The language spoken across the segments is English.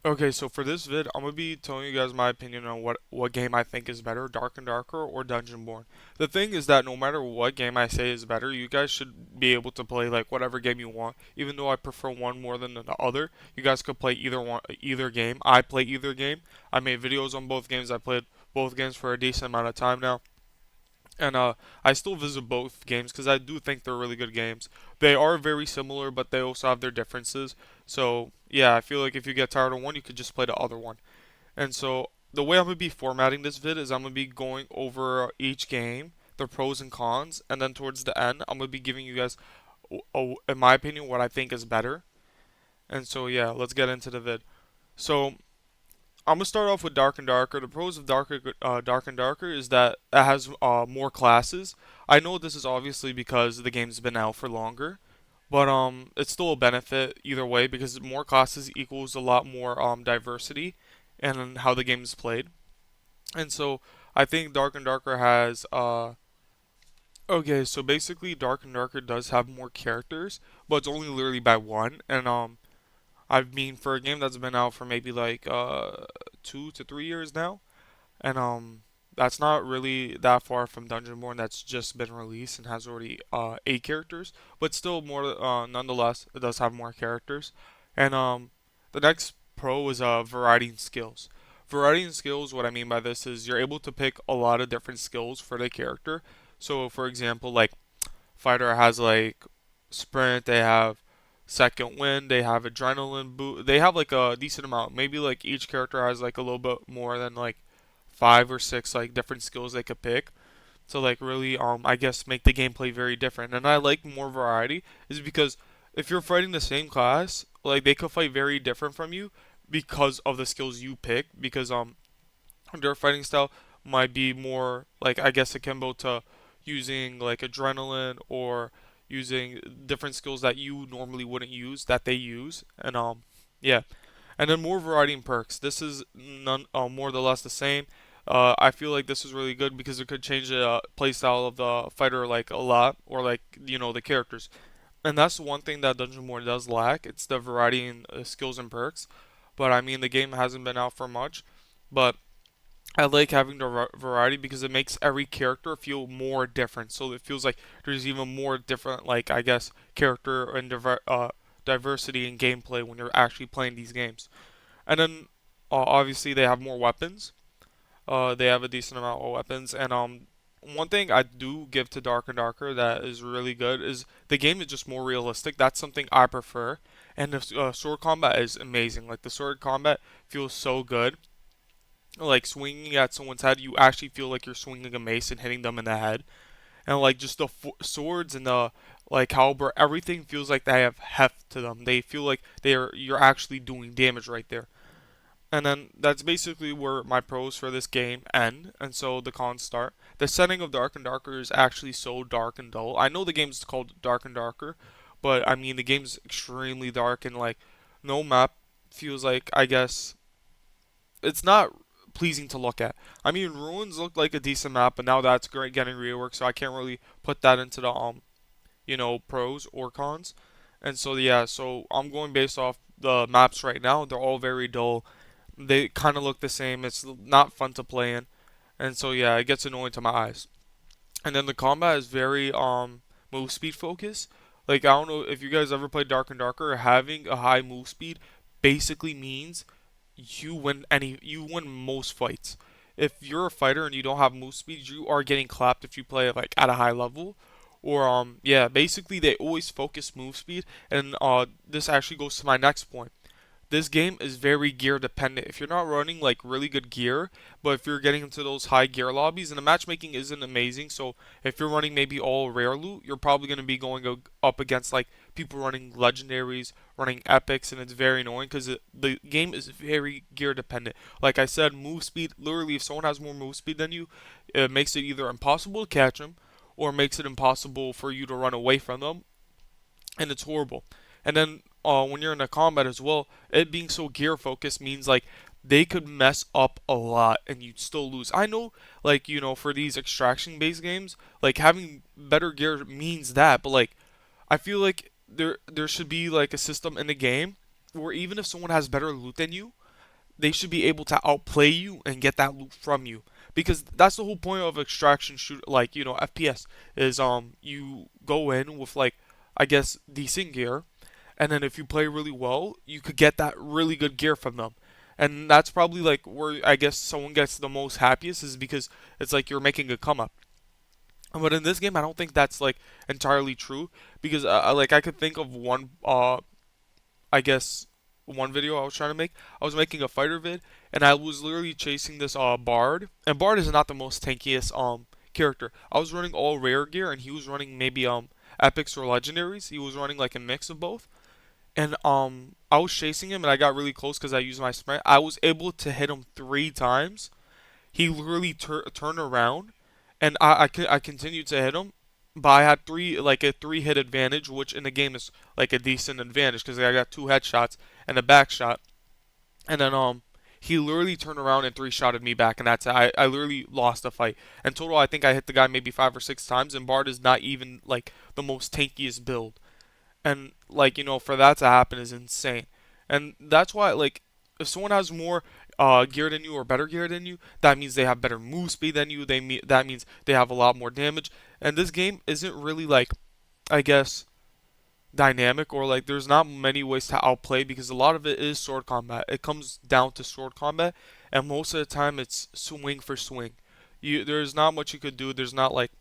Okay, so for this vid, I'm gonna be telling you guys my opinion on what game I think is better, Dark and Darker or Dungeonborne. The thing is that no matter what game I say is better, you guys should be able to play like whatever game you want. Even though I prefer one more than the other, you guys could play either game. I play either game. I made videos on both games. I played both games for a decent amount of time now. And I still visit both games because I do think they're really good games. They are very similar, but they also have their differences. So yeah, I feel like if you get tired of one, you could just play the other one. And so the way I'm gonna be formatting this vid is I'm gonna be going over each game, the pros and cons, and then towards the end, I'm gonna be giving you guys, in my opinion, what I think is better. And so yeah, let's get into the vid. So I'm gonna start off with Dark and Darker. The pros of Dark and Darker is that it has more classes. I know this is obviously because the game's been out for longer, but it's still a benefit either way because more classes equals a lot more diversity in how the game is played. And so I think Dark and Darker has okay, so basically Dark and Darker does have more characters, but it's only literally by one. And I mean for a game that's been out for maybe like 2 to 3 years now, and that's not really that far from Dungeonborne that's just been released and has already 8 characters, but still more nonetheless it does have more characters. And the next pro is variety in skills. Variety in skills, what I mean by this is you're able to pick a lot of different skills for the character. So for example, like fighter has like sprint, they have second wind, they have adrenaline boot, they have like a decent amount. Maybe like each character has like a little bit more than like 5 or 6 like different skills they could pick to like really I guess make the gameplay very different. And I like more variety is because if you're fighting the same class, like they could fight very different from you because of the skills you pick because their fighting style might be more like I guess akimbo to using like adrenaline or using different skills that you normally wouldn't use that they use. And yeah, and then more variety in perks. This is none more or less the same. I feel like this is really good because it could change the playstyle of the fighter like a lot, or like the characters. And that's one thing that Dungeon More does lack. It's the variety in skills and perks. But I mean, the game hasn't been out for much, but I like having the variety because it makes every character feel more different. So it feels like there's even more different, like I guess, character and diversity in gameplay when you're actually playing these games. And then obviously they have more weapons. They have a decent amount of weapons, and one thing I do give to Dark and Darker that is really good is the game is just more realistic. That's something I prefer, and the sword combat is amazing. Like the sword combat feels so good. Like swinging at someone's head, you actually feel like you're swinging a mace and hitting them in the head. And like just the swords and the like caliber, everything feels like they have heft to them. They feel like you're actually doing damage right there. And then that's basically where my pros for this game end, and so the cons start. The setting of Dark and Darker is actually so dark and dull. I know the game's called Dark and Darker, but I mean the game's extremely dark and like no map feels like I guess it's not pleasing to look at. I mean Ruins looked like a decent map, but now that's great getting reworked, so I can't really put that into the pros or cons. And so yeah, so I'm going based off the maps right now. They're all very dull. They kind of look the same. It's not fun to play in, and so yeah, it gets annoying to my eyes. And then the combat is very move speed focused. Like I don't know if you guys ever played Dark and Darker. Having a high move speed basically means you win most fights. If you're a fighter and you don't have move speed, you are getting clapped if you play like at a high level. Or yeah, basically they always focus move speed, and this actually goes to my next point. This game is very gear dependent. If you're not running like really good gear, but if you're getting into those high gear lobbies, and the matchmaking isn't amazing, so if you're running maybe all rare loot, you're probably going to be going up against like people running legendaries, running epics, and it's very annoying because the game is very gear dependent. Like I said, move speed. Literally, if someone has more move speed than you, it makes it either impossible to catch them, or makes it impossible for you to run away from them, and it's horrible. And then when you're in a combat as well, it being so gear focused means like they could mess up a lot and you'd still lose. I know, like for these extraction based games, like having better gear means that, but like I feel like there should be like a system in the game where even if someone has better loot than you, they should be able to outplay you and get that loot from you, because that's the whole point of extraction shoot, like FPS, is you go in with like, I guess, decent gear, and then if you play really well, you could get that really good gear from them. And that's probably like where I guess someone gets the most happiest, is because it's like you're making a come up. But in this game, I don't think that's like entirely true, because like I could think of one I guess one video I was trying to make. I was making a fighter vid, and I was literally chasing this Bard, and Bard is not the most tankiest character. I was running all rare gear, and he was running maybe epics or legendaries. He was running like a mix of both, and I was chasing him, and I got really close because I used my sprint. I was able to hit him 3 times. He literally turned around, and I continued to hit him, but I had a 3 hit advantage, which in the game is like a decent advantage because I got 2 headshots and a back shot, and then he literally turned around and 3 shotted me back, and that's it. I literally lost the fight. In total, I think I hit the guy maybe 5 or 6 times, and Bard is not even like the most tankiest build, and like for that to happen is insane. And that's why, like, if someone has more gear than you or better gear than you, that means they have better move speed than you. That means they have a lot more damage. And this game isn't really like, I guess, dynamic, or like there's not many ways to outplay, because a lot of it is sword combat. It comes down to sword combat, and most of the time it's swing for swing. There's not much you could do. There's not like,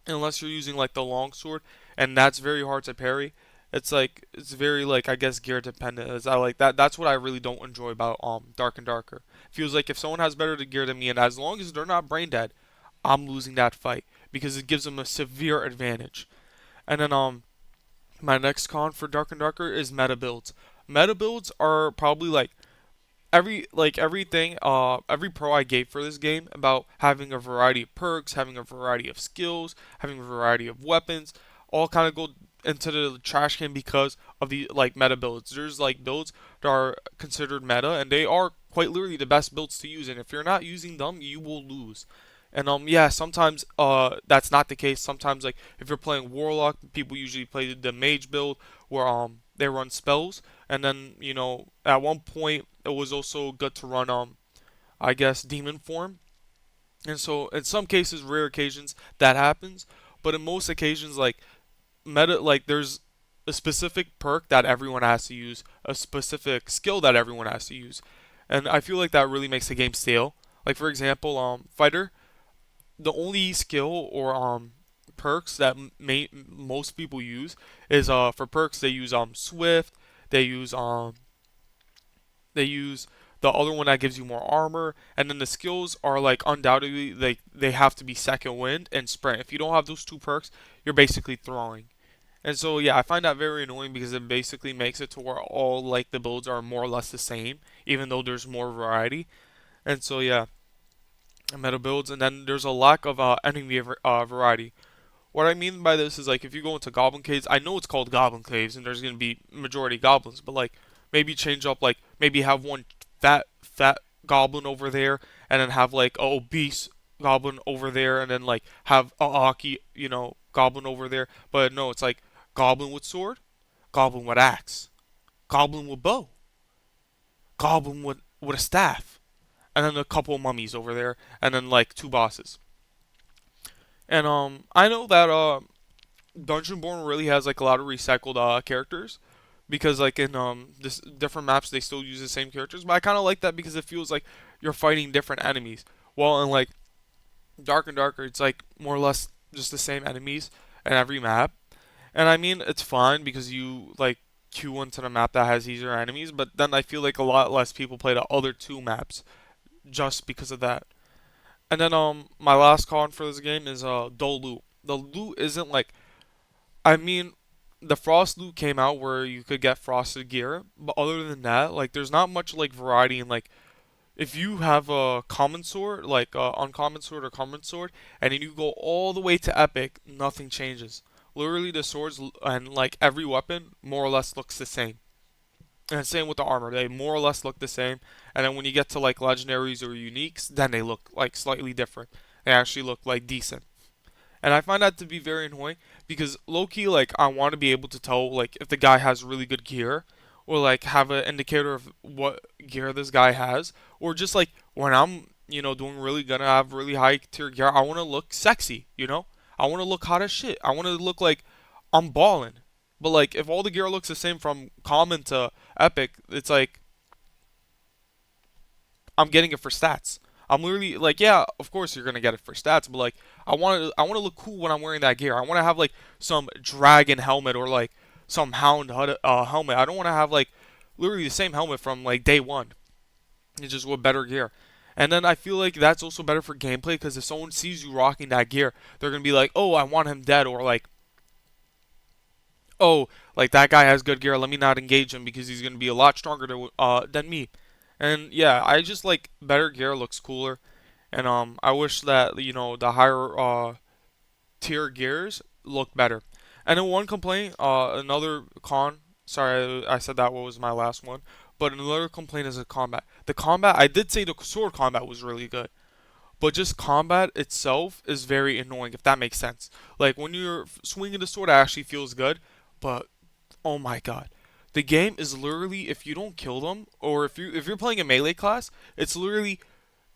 unless you're using like the long sword, and that's very hard to parry. It's like it's very like, I guess, gear dependent. As I like that. That's what I really don't enjoy about Dark and Darker. Feels like if someone has better gear than me, and as long as they're not brain dead, I'm losing that fight, because it gives them a severe advantage. And then my next con for Dark and Darker is meta builds. Meta builds are probably like every pro I gave for this game, about having a variety of perks, having a variety of skills, having a variety of weapons, all kind of go into the trash can because of the like meta builds. There's like builds that are considered meta, and they are quite literally the best builds to use, and if you're not using them, you will lose. And yeah, sometimes that's not the case. Sometimes, like, if you're playing Warlock, people usually play the mage build, where they run spells, and then at one point it was also good to run I guess, demon form. And so in some cases, rare occasions, that happens, but in most occasions, like, there's a specific perk that everyone has to use, a specific skill that everyone has to use, and I feel like that really makes the game stale. Like, for example, fighter, the only skill or perks that most people use is for perks they use swift, they use they use the other one that gives you more armor, and then the skills are like undoubtedly they have to be second wind and sprint. If you don't have those 2 perks, you're basically throwing. And so yeah, I find that very annoying, because it basically makes it to where all like the builds are more or less the same, even though there's more variety. And so yeah, meta builds, and then there's a lack of enemy variety. What I mean by this is, like, if you go into goblin caves, I know it's called goblin caves, and there's gonna be majority goblins, but like, maybe change up, like, maybe have one fat goblin over there, and then have like a obese goblin over there, and then like have a hockey goblin over there. But no, it's like goblin with sword, goblin with axe, goblin with bow, goblin with a staff, and then a couple of mummies over there, and then like 2 bosses. And I know that Dungeonborne really has like a lot of recycled characters, because like in this different maps they still use the same characters, but I kind of like that because it feels like you're fighting different enemies. While in like Dark and Darker, it's like more or less just the same enemies in every map. And I mean, it's fine because you like queue into the map that has easier enemies, but then I feel like a lot less people play the other 2 maps just because of that. And then my last con for this game is dull loot. The loot isn't like, I mean, the frost loot came out where you could get frosted gear, but other than that, like, there's not much like variety in like, if you have a common sword, like uncommon sword or common sword, and then you go all the way to epic, nothing changes. Literally, the swords and like every weapon more or less looks the same. And same with the armor, they more or less look the same. And then when you get to like legendaries or uniques, then they look like slightly different. They actually look like decent. And I find that to be very annoying, because low key, like, I want to be able to tell like if the guy has really good gear, or like have an indicator of what gear this guy has, or just like when I'm doing really good, I have really high tier gear. I want to look sexy, I want to look hot as shit. I want to look like I'm balling. But like if all the gear looks the same from common to epic, it's like I'm getting it for stats. I'm literally like, yeah, of course you're gonna get it for stats, but like I want to look cool when I'm wearing that gear. I want to have like some dragon helmet or like some helmet. I don't want to have like literally the same helmet from like day one. It's just with better gear. And then I feel like that's also better for gameplay because if someone sees you rocking that gear, they're gonna be like, oh, I want him dead, or like, oh, like that guy has good gear. Let me not engage him because he's gonna be a lot stronger than me. And yeah, I just like better gear looks cooler. And I wish that the higher tier gears look better. And then one complaint, another con. Sorry, I said that was my last one. But another complaint is the combat. The combat, I did say the sword combat was really good, but just combat itself is very annoying. If that makes sense. Like when you're swinging the sword, it actually feels good, but oh my god. The game is literally if you don't kill them or if you're playing a melee class, it's literally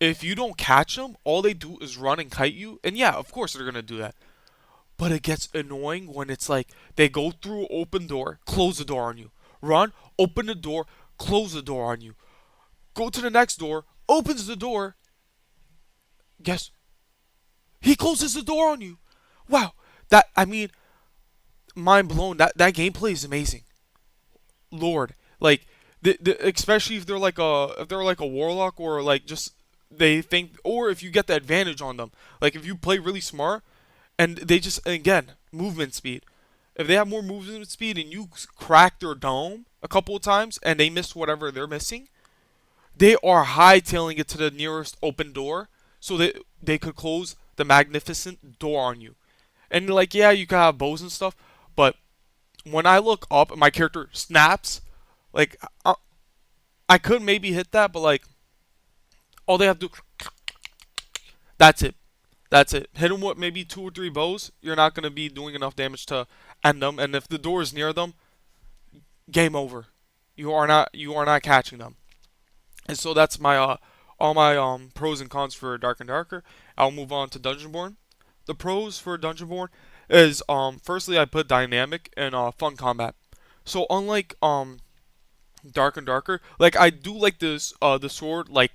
if you don't catch them, all they do is run and kite you. And yeah, of course they're going to do that. But it gets annoying when it's like they go through open door, close the door on you. Run, open the door, close the door on you. Go to the next door, opens the door. Guess he closes the door on you. Wow. That I mean, mind blown. That gameplay is amazing. Lord, like especially if they're like a warlock or like just they think or if you get the advantage on them. Like if you play really smart and they just again movement speed. If they have more movement speed and you crack their dome a couple of times and they miss whatever they're missing, they are hightailing it to the nearest open door so that they could close the magnificent door on you. And like yeah, you can have bows and stuff, but when I look up and my character snaps, like I could maybe hit that, but like all they have to do, that's it. That's it. Hit them with maybe two or three bows. You're not gonna be doing enough damage to end them. And if the door is near them, game over. You are not catching them. And so that's my all my pros and cons for Dark and Darker. I'll move on to Dungeonborn. The pros for Dungeonborn is firstly I put dynamic and fun combat. So unlike Dark and Darker, like I do like this the sword like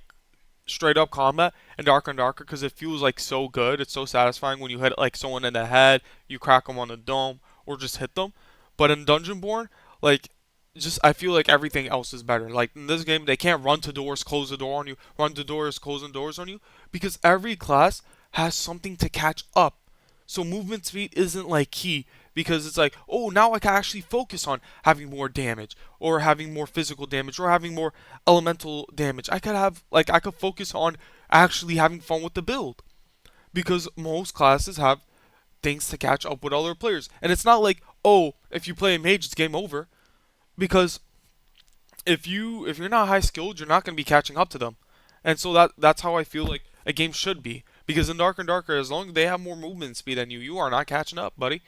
straight up combat and Darker and Darker because it feels like so good. It's so satisfying when you hit like someone in the head, you crack them on the dome, or just hit them. But in Dungeonborn, like just I feel like everything else is better. Like in this game, they can't run to doors, close the door on you, run to doors, closing doors on you, because every class has something to catch up. So movement speed isn't like key because it's like, oh, now I can actually focus on having more damage or having more physical damage or having more elemental damage. I could focus on actually having fun with the build because most classes have things to catch up with other players. And it's not like, oh, if you play a mage, it's game over because if you're not high skilled, you're not going to be catching up to them. And so that's how I feel like a game should be. Because in Darker and Darker, as long as they have more movement speed than you, you are not catching up, buddy.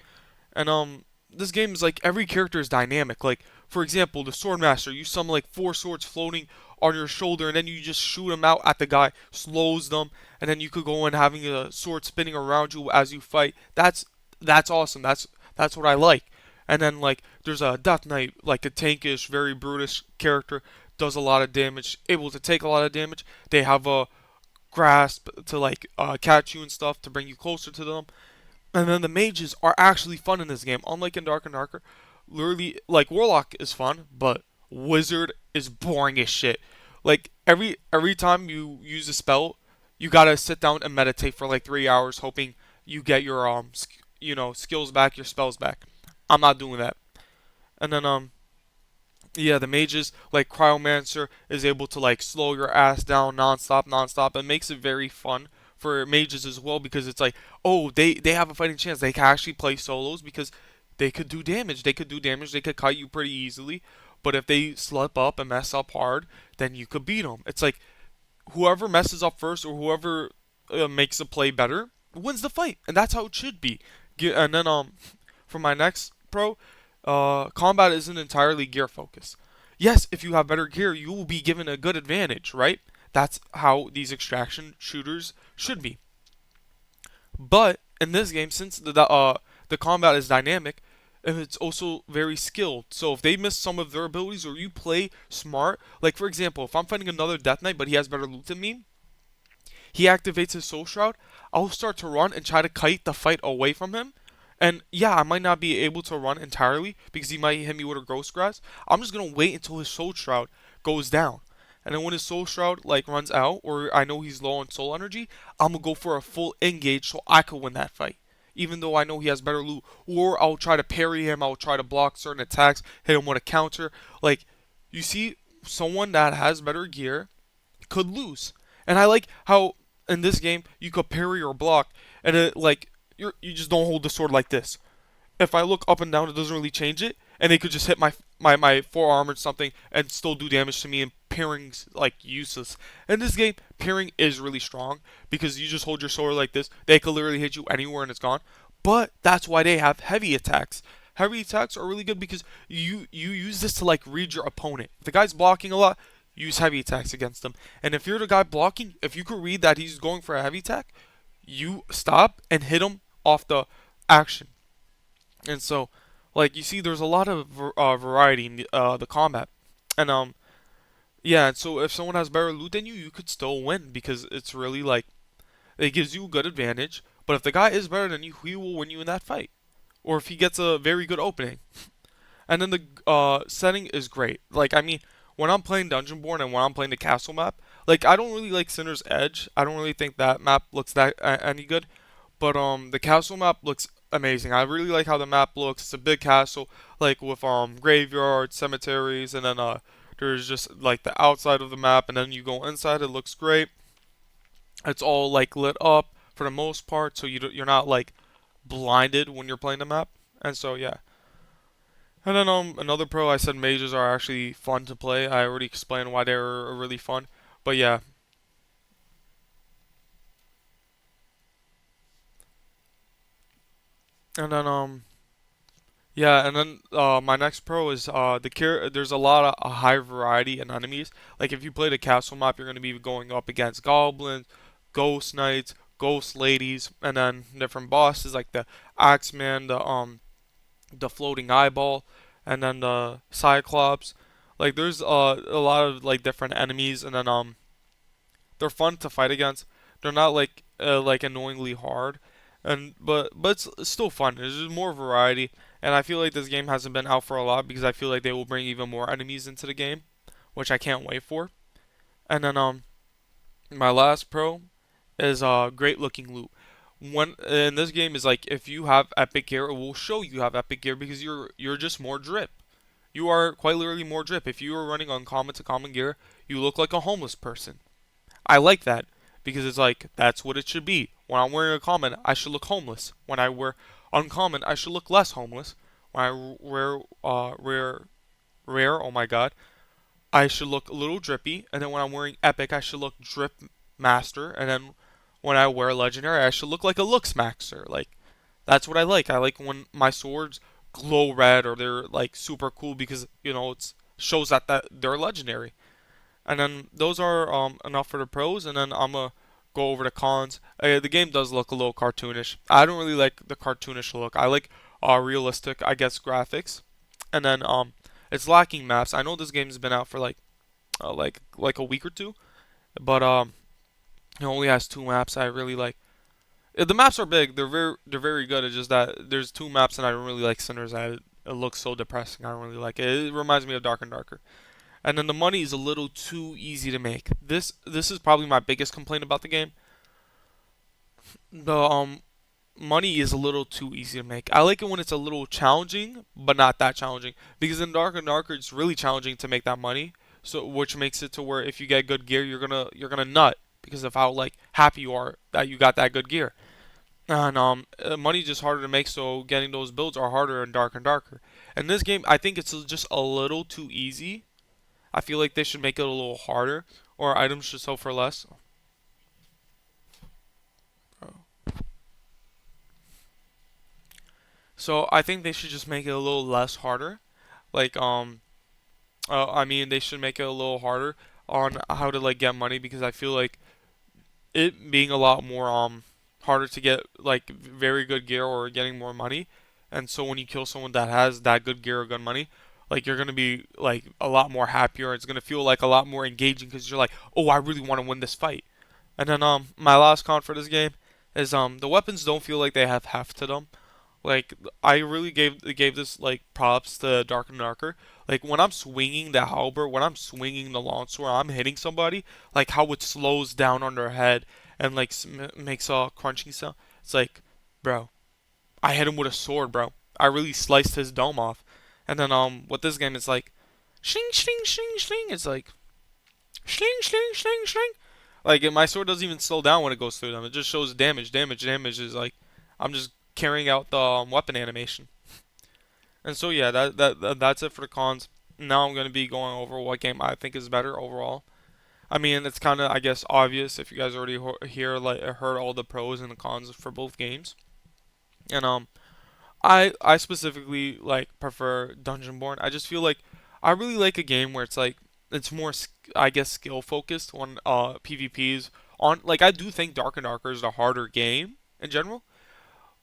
And this game is like every character is dynamic. Like for example, the Swordmaster, you summon like four swords floating on your shoulder, and then you just shoot them out at the guy, slows them, and then you could go in having a sword spinning around you as you fight. That's awesome. That's what I like. And then like there's a Death Knight, like a tankish, very brutish character, does a lot of damage, able to take a lot of damage. They have a grasp to like catch you and stuff to bring you closer to them. And then the mages are actually fun in this game. Unlike in Dark and Darker, literally like Warlock is fun, but Wizard is boring as shit. Like every time you use a spell, you gotta sit down and meditate for like 3 hours, hoping you get your skills back, your spells back. I'm not doing that. And then yeah, the mages like Cryomancer is able to like slow your ass down nonstop, and makes it very fun for mages as well because it's like, oh, they have a fighting chance. They can actually play solos because they could do damage. They could do damage. They could kite you pretty easily. But if they slip up and mess up hard, then you could beat them. It's like whoever messes up first or whoever makes a play better wins the fight, and that's how it should be. And then for my next pro, combat isn't entirely gear focused. Yes, if you have better gear, you will be given a good advantage, right? That's how these extraction shooters should be. But in this game, since the combat is dynamic, and it's also very skilled. So if they miss some of their abilities or you play smart, like for example, if I'm fighting another Death Knight but he has better loot than me, he activates his Soul Shroud, I'll start to run and try to kite the fight away from him. And yeah, I might not be able to run entirely because he might hit me with a Ghost Grass. I'm just gonna wait until his Soul Shroud goes down. And then when his Soul Shroud like runs out, or I know he's low on Soul Energy, I'm gonna go for a full engage so I could win that fight. Even though I know he has better loot, or I'll try to parry him, I'll try to block certain attacks, hit him with a counter. Like, you see, someone that has better gear could lose. And I like how in this game you could parry or block, and you just don't hold the sword like this. If I look up and down, it doesn't really change it, and they could just hit my forearm or something and still do damage to me. And parrying's like useless. In this game, parrying is really strong because you just hold your sword like this. They could literally hit you anywhere and it's gone. But that's why they have heavy attacks. Heavy attacks are really good because you use this to like read your opponent. If the guy's blocking a lot, use heavy attacks against them. And if you're the guy blocking, if you could read that he's going for a heavy attack, you stop and hit him off the action. And so, like you see, there's a lot of variety in the combat. And yeah. And so if someone has better loot than you, you could still win because it's really like it gives you a good advantage. But if the guy is better than you, he will win you in that fight. Or if he gets a very good opening. And then the setting is great. Like I mean, when I'm playing Dungeonborne and when I'm playing the castle map, like I don't really like Sinner's Edge. I don't really think that map looks that any good. But the castle map looks amazing. I really like how the map looks. It's a big castle, like with graveyards, cemeteries, and then there's just like the outside of the map, and then you go inside. It looks great. It's all like lit up for the most part, so you're not like blinded when you're playing the map. And so yeah. And then another pro, I said mages are actually fun to play. I already explained why they're really fun. But yeah. And then yeah, and then my next pro is there's a lot of a high variety in enemies. Like if you play the castle map, you're going to be going up against goblins, ghost knights, ghost ladies, and then different bosses like the Axeman, the floating eyeball, and then the Cyclops. Like there's a lot of like different enemies, and then they're fun to fight against. They're not like annoyingly hard, and but it's still fun. There's just more variety, and I feel like this game hasn't been out for a lot because I feel like they will bring even more enemies into the game, which I can't wait for. And then my last pro is great looking loot. When in this game is like if you have epic gear, it will show you have epic gear because you're just more drip. You are quite literally more drip. If you are running uncommon to common gear, you look like a homeless person. I like that because it's like that's what it should be. When I'm wearing a common, I should look homeless. When I wear uncommon, I should look less homeless. When I wear rare, oh my god, I should look a little drippy. And then when I'm wearing epic, I should look drip master. And then when I wear legendary, I should look like a looks maxer. Like that's what I like. I like when my swords glow red or they're like super cool because it shows that they're legendary. And then those are enough for the pros, and then I'm gonna go over the cons. The game does look a little cartoonish. I don't really like the cartoonish look. I like realistic, I guess, graphics. And then it's lacking maps. I know this game's been out for like a week or two, but it only has two maps. I really like. The maps are big. They're very good. It's just that there's two maps, and I don't really like Sinners. It looks so depressing. I don't really like it. It reminds me of Dark and Darker. And then the money is a little too easy to make. This is probably my biggest complaint about the game. The money is a little too easy to make. I like it when it's a little challenging, but not that challenging. Because in Dark and Darker, it's really challenging to make that money. So which makes it to where if you get good gear, you're gonna nut because of how like happy you are that you got that good gear. And money's just harder to make, so getting those builds are harder in Dark and Darker. In this game, I think it's just a little too easy. I feel like they should make it a little harder, or items should sell for less. So I think they should just make it a little less harder. Like I mean, they should make it a little harder on how to like get money because I feel like it being a lot more harder to get like very good gear or getting more money. And so when you kill someone that has that good gear or good money, like you're gonna be like a lot more happier. It's gonna feel like a lot more engaging because you're like, oh, I really want to win this fight. And then my last con for this game is the weapons don't feel like they have heft to them. Like I really gave this like props to Dark and Darker. Like when I'm swinging the halberd, when I'm swinging the longsword, I'm hitting somebody. Like how it slows down on their head and like makes a crunching sound. It's like, bro, I hit him with a sword, bro. I really sliced his dome off. And then with this game, it's like, shing shing shing shing. It's like, shing shing shing shing. Like my sword doesn't even slow down when it goes through them. It just shows damage. Damage is like, I'm just carrying out the weapon animation. And so yeah, that's it for the cons. Now I'm gonna be going over what game I think is better overall. I mean, it's kind of I guess obvious if you guys already hear like heard all the pros and the cons for both games. And I specifically like prefer Dungeonborne. I just feel like I really like a game where it's like it's more I guess skill focused on PvPs. On like I do think Dark and Darker is a harder game in general,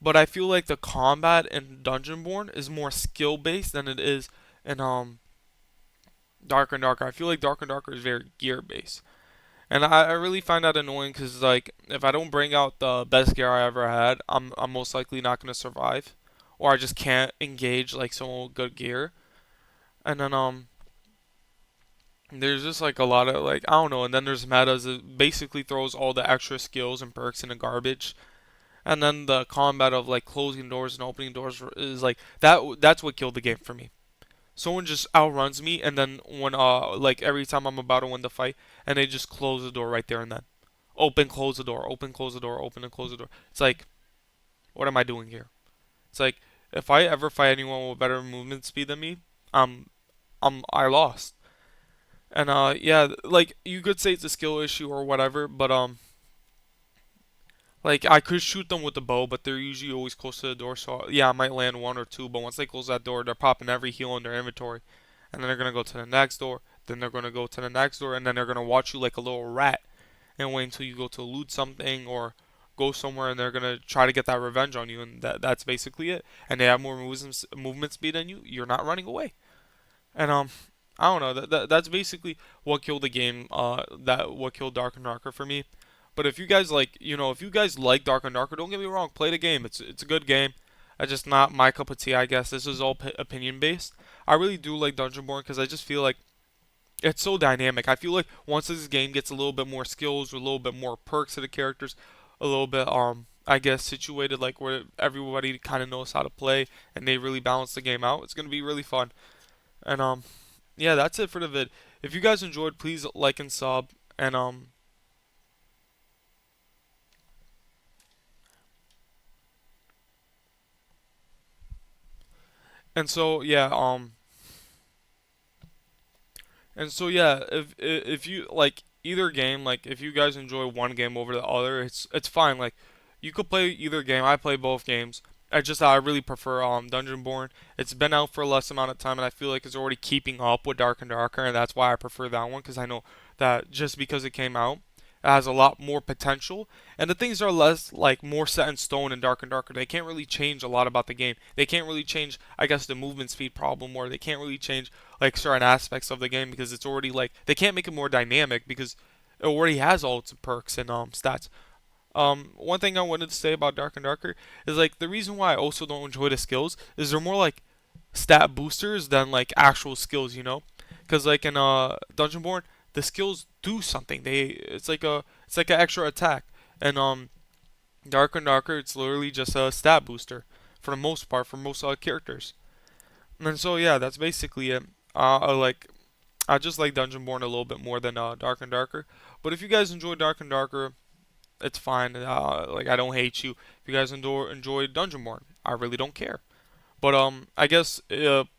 but I feel like the combat in Dungeonborne is more skill based than it is in Darker and Darker. I feel like Darker and Darker is very gear based, and I really find that annoying because like if I don't bring out the best gear I ever had, I'm most likely not gonna survive, or I just can't engage like someone with good gear. And then there's just like a lot of like I don't know, and then there's metas that basically throws all the extra skills and perks in the garbage. And then the combat of like closing doors and opening doors is like that. That's what killed the game for me. Someone just outruns me, and then when like every time I'm about to win the fight, and they just close the door right there and then, open, close the door, open, close the door, open and close the door. It's like, what am I doing here? It's like if I ever fight anyone with better movement speed than me, um, I lost. And yeah, like you could say it's a skill issue or whatever, but like I could shoot them with the bow, but they're usually always close to the door. So yeah, I might land one or two. But once they close that door, they're popping every heal in their inventory, and then they're gonna go to the next door. Then they're gonna go to the next door, and then they're gonna watch you like a little rat and wait until you go to loot something or go somewhere, and they're gonna try to get that revenge on you. And that's basically it. And they have more movement speed than you. You're not running away. And I don't know. That's basically what killed the game. That what killed Dark and Darker for me. But if you guys like, if you guys like Dark and Darker, don't get me wrong, play the game. It's a good game. It's just not my cup of tea, I guess. This is all opinion based. I really do like Dungeonborne because I just feel like it's so dynamic. I feel like once this game gets a little bit more skills, or a little bit more perks to the characters, a little bit I guess situated like where everybody kind of knows how to play and they really balance the game out. It's gonna be really fun. And yeah, that's it for the vid. If you guys enjoyed, please like and sub. And and so yeah, if you like either game, like if you guys enjoy one game over the other, it's fine. Like you could play either game. I play both games. I really prefer Dungeonborne. It's been out for a less amount of time, and I feel like it's already keeping up with Dark and Darker, and that's why I prefer that one because I know that just because it came out, it has a lot more potential, and the things are less like more set in stone in Dark and Darker. They can't really change a lot about the game. They can't really change, I guess, the movement speed problem, or they can't really change like certain aspects of the game because it's already like they can't make it more dynamic because it already has all its perks and stats. One thing I wanted to say about Dark and Darker is like the reason why I also don't enjoy the skills is they're more like stat boosters than like actual skills, Because like in Dungeonborne, the skills do something. It's like an extra attack, and Dark and Darker it's literally just a stat booster for the most part for most characters. And so yeah, that's basically it. I just like Dungeonborne a little bit more than Dark and Darker. But if you guys enjoy Dark and Darker, it's fine. Like I don't hate you. If you guys enjoy Dungeonborne, I really don't care. But I guess if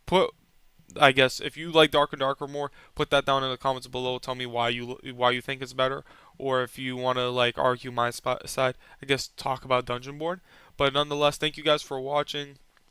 you like Dark and Darker more, put that down in the comments below. Tell me why you think it's better, or if you want to like argue my side, I guess talk about Dungeonborne. But nonetheless, thank you guys for watching.